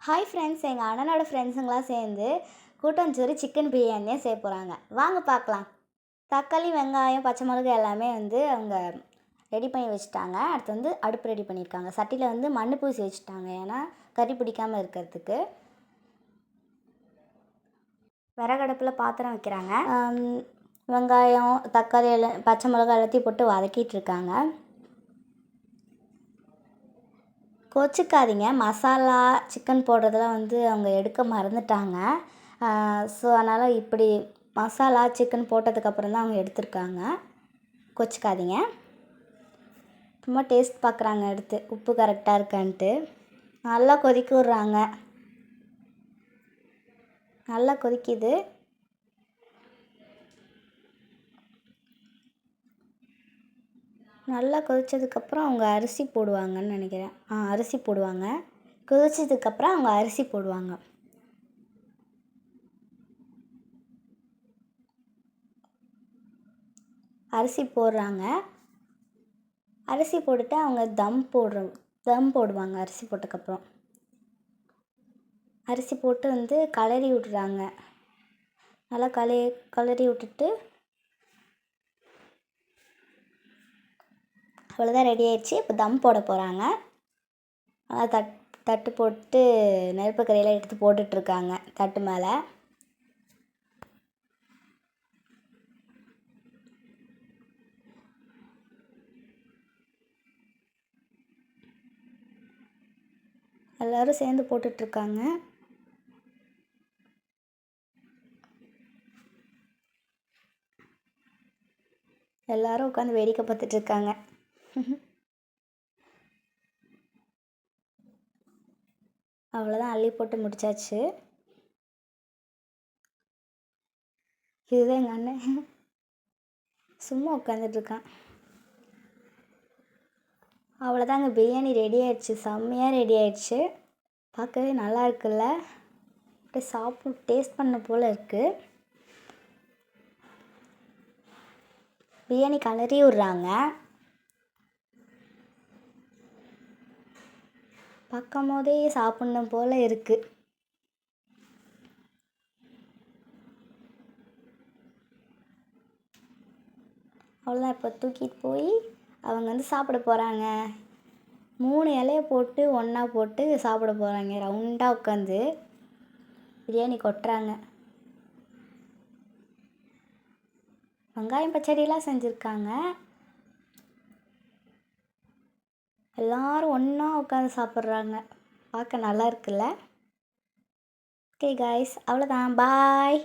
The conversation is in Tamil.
ஹாய் ஃப்ரெண்ட்ஸ், எங்கள் அண்ணனோட ஃப்ரெண்ட்ஸுங்களாம் சேர்ந்து கூட்டாஞ்சோறு சிக்கன் பிரியாணியே செய்ய போகிறாங்க. வாங்க பார்க்கலாம். தக்காளி, வெங்காயம், பச்சை மிளகாய் எல்லாமே அவங்க ரெடி பண்ணி வச்சுட்டாங்க. அடுத்து அடுப்பு ரெடி பண்ணியிருக்காங்க. சட்டியில் மண் பூசி வச்சுட்டாங்க, ஏன்னா கறி பிடிக்காமல் இருக்கிறதுக்கு. விறகடுப்பில் பாத்திரம் வைக்கிறாங்க. வெங்காயம், தக்காளி எல்லாம், பச்சை மிளகாய் எல்லாத்தையும் போட்டு வதக்கிட்டு இருக்காங்க. கோச்சிக்காதீங்க, மசாலா சிக்கன் போடுறதெல்லாம் அவங்க எடுக்க மறந்துட்டாங்க. ஸோ அதனால் இப்படி மசாலா சிக்கன் போட்டதுக்கப்புறம் தான் அவங்க எடுத்திருக்காங்க. கோச்சிக்காதீங்க. சும்மா டேஸ்ட் பார்க்குறாங்க, எடுத்து உப்பு கரெக்டாக இருக்கான்ட்டு. நல்லா கொதிக்க விட்றாங்க. நல்லா கொதிக்குது. நல்லா கொதித்ததுக்கப்புறம் அவங்க அரிசி போடுவாங்கன்னு நினைக்கிறேன். அரிசி போடுவாங்க. கொதித்ததுக்கப்புறம் அவங்க அரிசி போடுவாங்க. அரிசி போடுறாங்க. அரிசி போட்டுட்டு அவங்க தம் போடுவாங்க. அரிசி போட்டதுக்கப்புறம் அரிசி போட்டு கலரி விட்றாங்க. நல்லா கலரி விட்டுட்டு அவ்வளோதான், ரெடி ஆயிடுச்சு. இப்போ தம் போட போகிறாங்க. நல்லா தட்டு போட்டு நெருப்பு கரையெல்லாம் எடுத்து போட்டுட்ருக்காங்க தட்டு மேலே. எல்லோரும் சேர்ந்து போட்டுட்ருக்காங்க. எல்லோரும் உட்காந்து வேடிக்கை பார்த்துட்ருக்காங்க. அவ்வளோதான், அள்ளி போட்டு முடிச்சாச்சு. இதுதான் எங்கள் அண்ணன் சும்மா உட்காந்துட்ருக்கான். அவ்வளோதாங்க, பிரியாணி ரெடி ஆயிடுச்சு. செம்மையாக ரெடி ஆயிடுச்சு. பார்க்கவே நல்லா இருக்குல்ல? அப்படியே சாப்பிட்டு டேஸ்ட் பண்ண போல் இருக்குது. பிரியாணி கலரி விட்றாங்க. பார்க்கும் போதே சாப்பிட்ணும் போல் இருக்குது. அவ்வளோதான், இப்போ தூக்கிட்டு போய் அவங்க சாப்பிட போகிறாங்க. 3 இலையை போட்டு ஒன்றா போட்டு சாப்பிட போகிறாங்க. ரவுண்டாக உட்காந்து பிரியாணி கொட்டுறாங்க. வெங்காயம் பச்சடியெலாம் செஞ்சுருக்காங்க. எல்லோரும் ஒன்றா உட்காந்து சாப்பிட்றாங்க. பார்க்க நல்லா இருக்குல்ல? ஓகே காய்ஸ், அவ்வளோதான், பாய்.